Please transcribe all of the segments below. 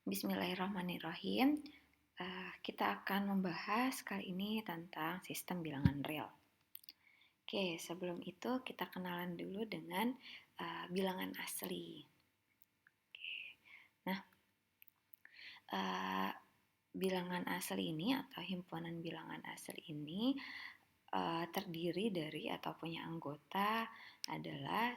Bismillahirrahmanirrahim. Kita akan membahas kali ini tentang sistem bilangan real. Oke, sebelum itu kita kenalan dulu dengan bilangan asli. Nah, bilangan asli ini atau himpunan bilangan asli ini terdiri dari atau punya anggota adalah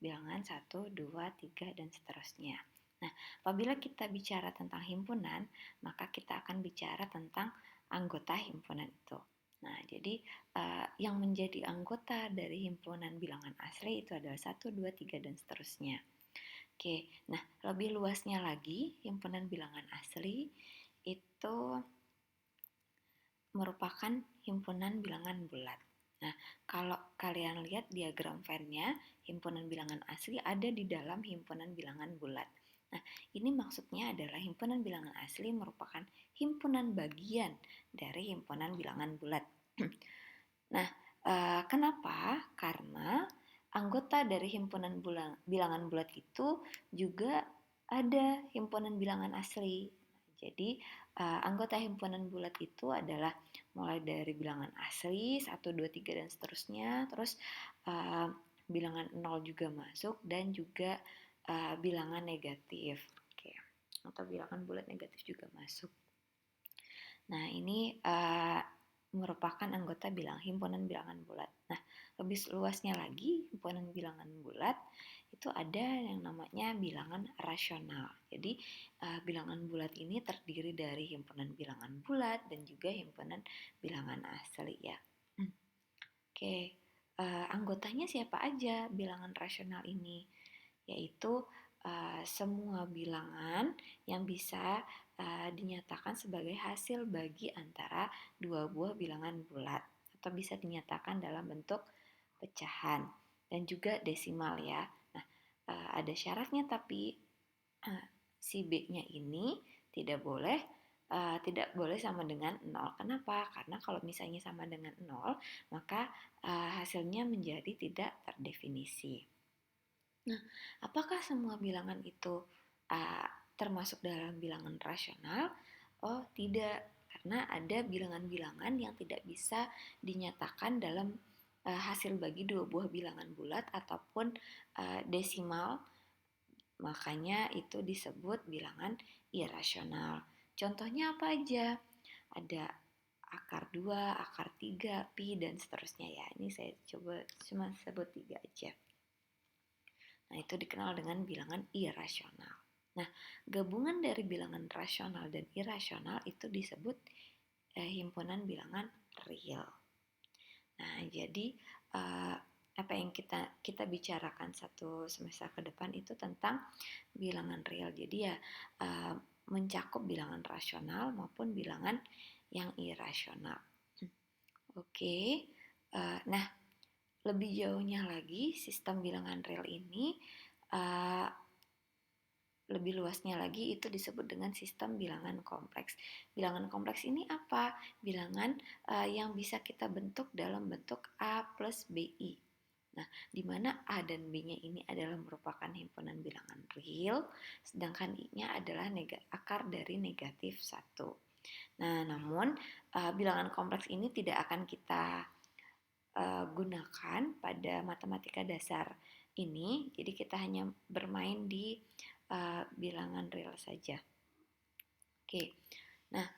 bilangan 1, 2, 3, dan seterusnya. Nah, apabila kita bicara tentang himpunan, maka kita akan bicara tentang anggota himpunan itu. Nah, jadi yang menjadi anggota dari himpunan bilangan asli itu adalah 1, 2, 3, dan seterusnya. Oke, nah lebih luasnya lagi, himpunan bilangan asli itu merupakan himpunan bilangan bulat. Nah, kalau kalian lihat diagram Venn-nya, himpunan bilangan asli ada di dalam himpunan bilangan bulat. Nah, ini maksudnya adalah himpunan bilangan asli merupakan himpunan bagian dari himpunan bilangan bulat. Nah, kenapa? Karena anggota dari himpunan bilangan bulat itu juga ada himpunan bilangan asli. Jadi, anggota himpunan bulat itu adalah mulai dari bilangan asli, 1, 2, 3, dan seterusnya. Terus bilangan 0 juga masuk dan juga bilangan negatif. Oke. Atau bilangan bulat negatif juga masuk. Nah, ini merupakan anggota himpunan bilangan bulat. Nah, lebih luasnya lagi, himpunan bilangan bulat itu ada yang namanya bilangan rasional. Jadi, bilangan bulat ini terdiri dari himpunan bilangan bulat dan juga himpunan bilangan asli ya. Oke, anggotanya siapa aja bilangan rasional ini? Yaitu semua bilangan yang bisa dinyatakan sebagai hasil bagi antara dua buah bilangan bulat atau bisa dinyatakan dalam bentuk pecahan dan juga desimal ya. Nah, ada syaratnya tapi si B-nya ini tidak boleh sama dengan 0. Kenapa? Karena kalau misalnya sama dengan 0, maka hasilnya menjadi tidak terdefinisi. Nah, apakah semua bilangan itu termasuk dalam bilangan rasional? Oh, tidak. Karena ada bilangan-bilangan yang tidak bisa dinyatakan dalam hasil bagi dua buah bilangan bulat ataupun desimal. Makanya itu disebut bilangan irasional. Contohnya apa aja? Ada akar 2, akar 3, pi, dan seterusnya ya. Ini saya coba cuma sebut 3 aja. Nah, itu dikenal dengan bilangan irasional. Nah, gabungan dari bilangan rasional dan irasional itu disebut himpunan bilangan real. Nah, jadi apa yang kita bicarakan satu semester ke depan itu tentang bilangan real. Jadi ya mencakup bilangan rasional maupun bilangan yang irasional. Oke. Nah, lebih jauhnya lagi, sistem bilangan real ini lebih luasnya lagi itu disebut dengan sistem bilangan kompleks. Bilangan kompleks ini apa? Bilangan yang bisa kita bentuk dalam bentuk A plus BI. Nah, di mana A dan B-nya ini adalah merupakan himpunan bilangan real, sedangkan I-nya adalah akar dari negatif 1. Nah, namun bilangan kompleks ini tidak akan kita gunakan pada matematika dasar ini. Jadi kita hanya bermain di bilangan real saja. Oke. Nah,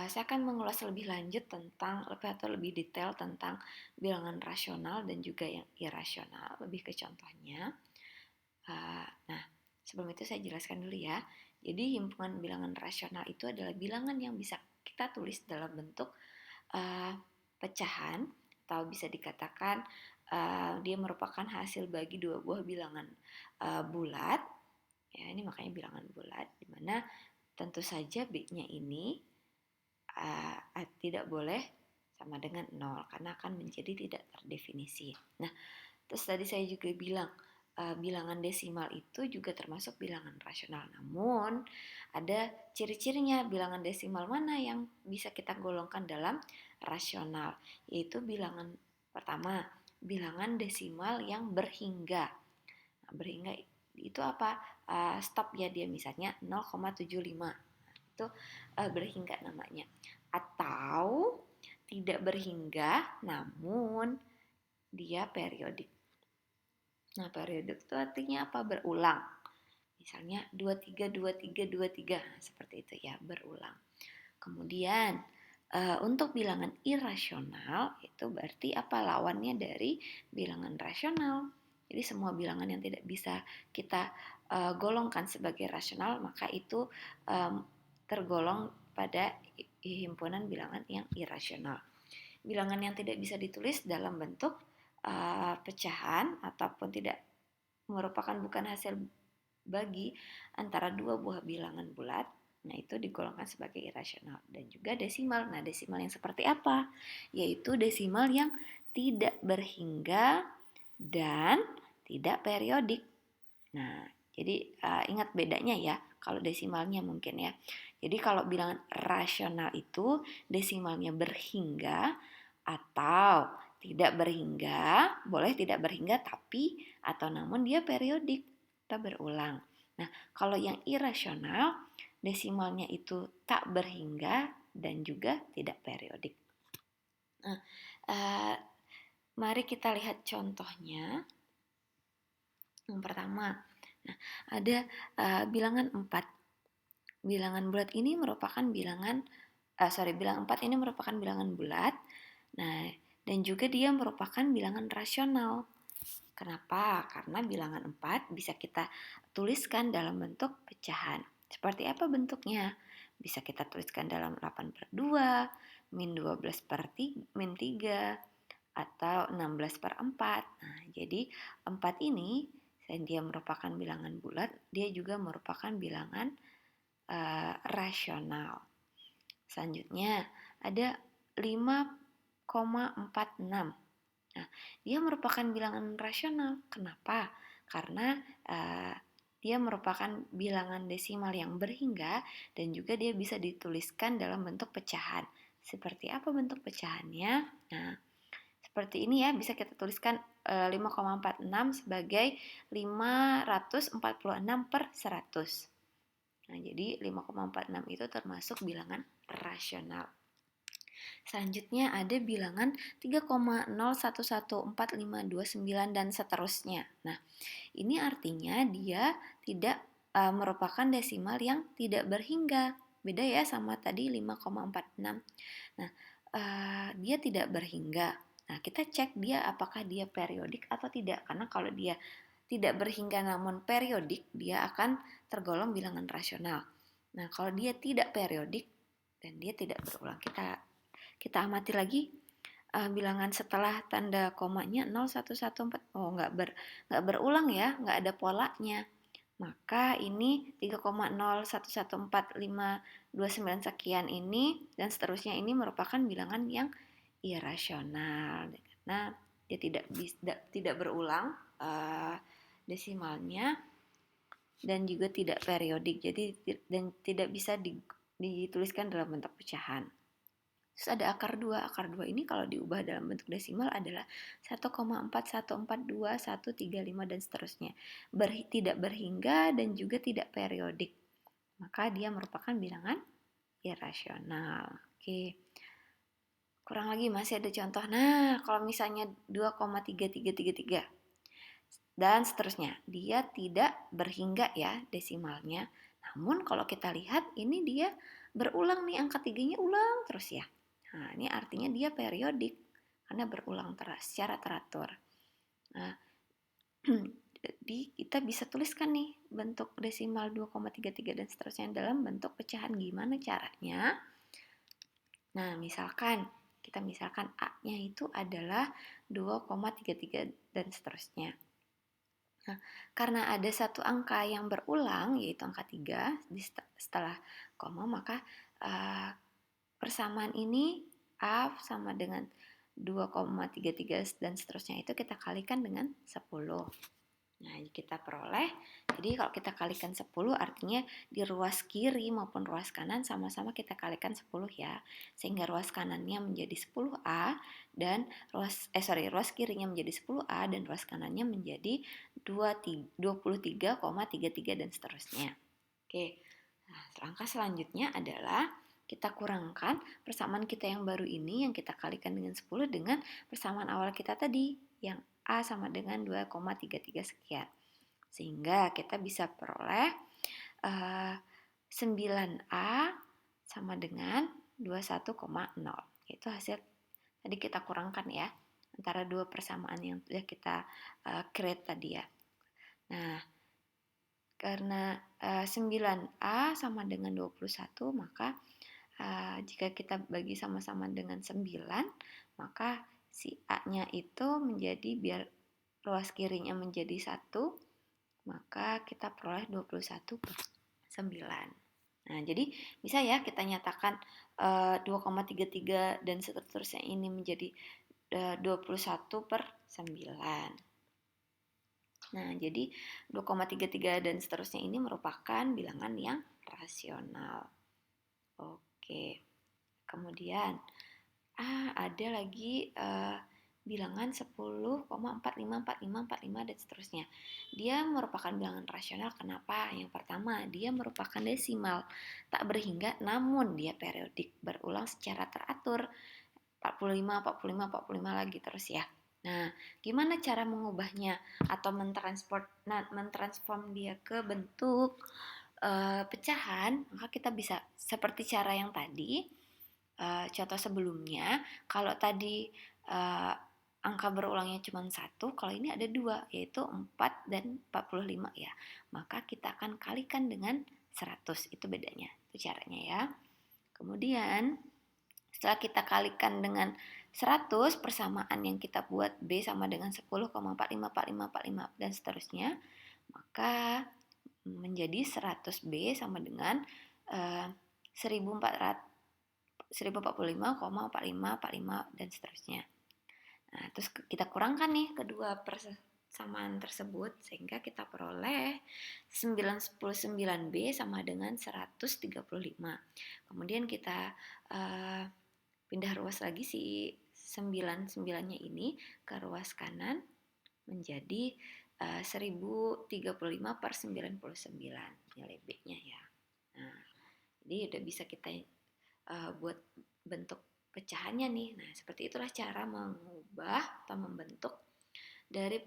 saya akan mengulas lebih lanjut atau lebih detail tentang bilangan rasional dan juga yang irasional, lebih ke contohnya. Nah, sebelum itu saya jelaskan dulu ya. Jadi himpunan bilangan rasional itu adalah bilangan yang bisa kita tulis dalam bentuk pecahan atau bisa dikatakan dia merupakan hasil bagi dua buah bilangan bulat. Ya, ini makanya bilangan bulat, di mana tentu saja B-nya ini tidak boleh sama dengan 0 karena akan menjadi tidak terdefinisi. Nah, terus tadi saya juga bilang bilangan desimal itu juga termasuk bilangan rasional. Namun ada ciri-cirinya bilangan desimal mana yang bisa kita golongkan dalam rasional, yaitu bilangan pertama, bilangan desimal yang berhingga. Nah, berhingga itu apa? stop ya dia misalnya 0,75. Itu berhingga namanya. Atau tidak berhingga namun dia periodik. Nah, periodik itu artinya apa? Berulang. Misalnya 23 23 23 seperti itu ya, berulang. Kemudian untuk bilangan irasional itu berarti apa? Lawannya dari bilangan rasional. Jadi semua bilangan yang tidak bisa kita golongkan sebagai rasional maka itu tergolong pada himpunan bilangan yang irasional. Bilangan yang tidak bisa ditulis dalam bentuk pecahan ataupun tidak merupakan bukan hasil bagi antara dua buah bilangan bulat, nah itu digolongkan sebagai irasional. Dan juga desimal. Nah, desimal yang seperti apa? Yaitu desimal yang tidak berhingga dan tidak periodik. Nah, jadi ingat bedanya ya kalau desimalnya mungkin ya. Jadi kalau bilangan rasional itu desimalnya berhingga atau tidak berhingga, boleh tidak berhingga tapi atau namun dia periodik, tak berulang. Nah, kalau yang irasional desimalnya itu tak berhingga dan juga tidak periodik. Nah, mari kita lihat contohnya. Yang pertama, nah, ada bilangan 4. Bilangan bulat ini merupakan bilangan bilangan 4 ini merupakan bilangan bulat. Nah, dan juga dia merupakan bilangan rasional. Kenapa? Karena bilangan 4 bisa kita tuliskan dalam bentuk pecahan. Seperti apa bentuknya? Bisa kita tuliskan dalam 8/2, min 12/3, atau 16/4. Nah, jadi 4 ini selain dia merupakan bilangan bulat, dia juga merupakan bilangan rasional. Selanjutnya ada 5,46. Nah, dia merupakan bilangan rasional. Kenapa? Karena dia merupakan bilangan desimal yang berhingga dan juga dia bisa dituliskan dalam bentuk pecahan. Seperti apa bentuk pecahannya? Nah, seperti ini ya, bisa kita tuliskan 5,46 sebagai 546/100. Nah, jadi 5,46 itu termasuk bilangan rasional. Selanjutnya ada bilangan 3,011459 dan seterusnya. Nah, ini artinya dia tidak merupakan desimal yang tidak berhingga. Beda ya sama tadi 5,46. Nah, dia tidak berhingga. Nah, kita cek dia apakah dia periodik atau tidak. Karena kalau dia tidak berhingga namun periodik, dia akan tergolong bilangan rasional. Nah, kalau dia tidak periodik dan dia tidak berulang, kita amati lagi bilangan setelah tanda komanya 0114. Oh, nggak berulang ya, nggak ada polanya. Maka ini 3,011459 sekian ini dan seterusnya ini merupakan bilangan yang irasional karena dia tidak berulang desimalnya dan juga tidak periodik, jadi dan tidak bisa dituliskan dalam bentuk pecahan. Terus ada akar 2. Akar 2 ini kalau diubah dalam bentuk desimal adalah 1,4142135 dan seterusnya. Tidak berhingga dan juga tidak periodik. Maka dia merupakan bilangan irasional. Oke. Kurang lagi masih ada contoh. Nah, kalau misalnya 2,3333 dan seterusnya, dia tidak berhingga ya desimalnya. Namun kalau kita lihat ini dia berulang nih, angka 3-nya ulang terus ya. Nah, ini artinya dia periodik karena berulang secara teratur. Nah, jadi kita bisa tuliskan nih bentuk desimal 2,33 dan seterusnya dalam bentuk pecahan. Gimana caranya? Nah, kita misalkan A-nya itu adalah 2,33 dan seterusnya. Nah, karena ada satu angka yang berulang, yaitu angka 3 setelah koma, maka persamaan ini A sama dengan 2,33 dan seterusnya itu kita kalikan dengan 10. Nah, kita peroleh, jadi kalau kita kalikan 10 artinya di ruas kiri maupun ruas kanan sama-sama kita kalikan 10 ya. Sehingga ruas kanannya menjadi 10A dan ruas kirinya menjadi 10A dan ruas kanannya menjadi 23,33 dan seterusnya. Oke. Nah, langkah selanjutnya adalah kita kurangkan persamaan kita yang baru ini yang kita kalikan dengan 10 dengan persamaan awal kita tadi yang A sama dengan 2,33 sekian. Sehingga kita bisa peroleh 9A sama dengan 21,0. Itu hasil tadi kita kurangkan ya, antara dua persamaan yang sudah kita create tadi ya. Nah, karena 9A sama dengan 21, maka jika kita bagi sama-sama dengan 9, maka si A-nya itu menjadi, biar ruas kirinya menjadi 1, maka kita peroleh 21/9. Nah, jadi bisa ya kita nyatakan 2,33 dan seterusnya ini menjadi 21/9. Nah, jadi 2,33 dan seterusnya ini merupakan bilangan yang rasional. Oke. Kemudian ada lagi bilangan 10,454545 dan seterusnya. Dia merupakan bilangan rasional. Kenapa? Yang pertama, dia merupakan desimal tak berhingga namun dia periodik, berulang secara teratur. 45, 45, 45 lagi terus ya. Nah, gimana cara mengubahnya atau mentransform dia ke bentuk pecahan? Maka kita bisa seperti cara yang tadi. Contoh sebelumnya, kalau tadi angka berulangnya cuma 1, kalau ini ada 2, yaitu 4 dan 45 ya. Maka kita akan kalikan dengan 100, itu bedanya, itu caranya ya. Kemudian, setelah kita kalikan dengan 100, persamaan yang kita buat B sama dengan 10,454545 dan seterusnya, maka menjadi 100B sama dengan 1045,4545 dan seterusnya. Nah, terus kita kurangkan nih kedua persamaan tersebut sehingga kita peroleh 99B sama dengan 135. Kemudian kita pindah ruas lagi si 9-9-nya ini ke ruas kanan menjadi 1035/99 nilai B-nya ya. Nah, jadi udah bisa kita buat bentuk pecahannya nih. Nah, seperti itulah cara mengubah atau membentuk dari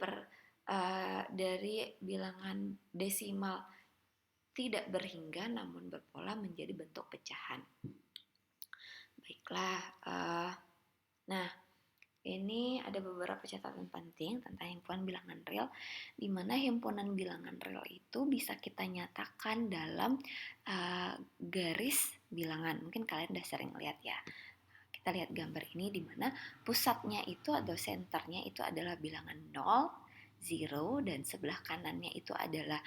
bilangan desimal tidak berhingga namun berpola menjadi bentuk pecahan. Baiklah, nah ini ada beberapa catatan penting tentang himpunan bilangan real, di mana himpunan bilangan real itu bisa kita nyatakan dalam garis bilangan. Mungkin kalian udah sering lihat ya. Kita lihat gambar ini di mana pusatnya itu atau senternya itu adalah bilangan 0, 0, dan sebelah kanannya itu adalah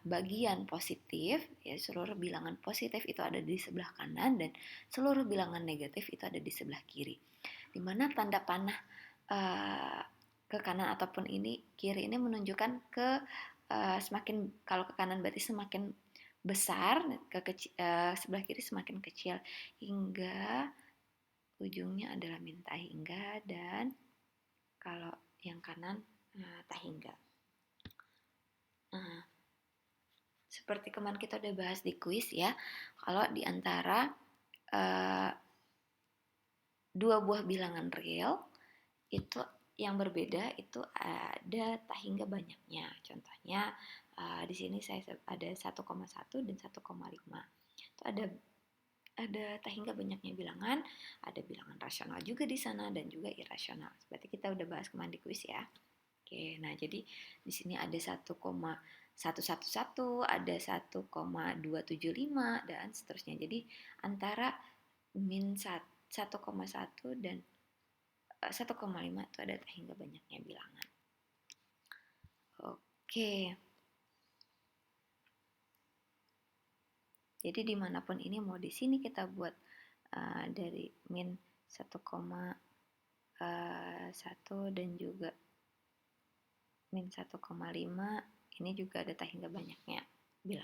bagian positif, ya, seluruh bilangan positif itu ada di sebelah kanan dan seluruh bilangan negatif itu ada di sebelah kiri. Di mana tanda panah ke kanan ataupun kiri ini menunjukkan ke semakin, kalau ke kanan berarti semakin besar, sebelah kiri semakin kecil, hingga ujungnya adalah min tak hingga, dan kalau yang kanan tak hingga. Seperti kemarin kita udah bahas di kuis ya, kalau di antara dua buah bilangan real itu yang berbeda itu ada tak hingga banyaknya. Contohnya di sini saya ada 1,1 dan 1,5. Itu ada tak hingga banyaknya bilangan, ada bilangan rasional juga di sana dan juga irasional. Seperti kita udah bahas kemarin di kuis ya. Oke, nah jadi di sini ada 1,111, ada 1,275 dan seterusnya. Jadi antara min 1,1 dan 1,5 itu ada tak hingga banyaknya bilangan. Oke. Jadi dimanapun ini, mau di sini kita buat dari min 1,1 dan juga min 1,5, ini juga data hingga banyaknya.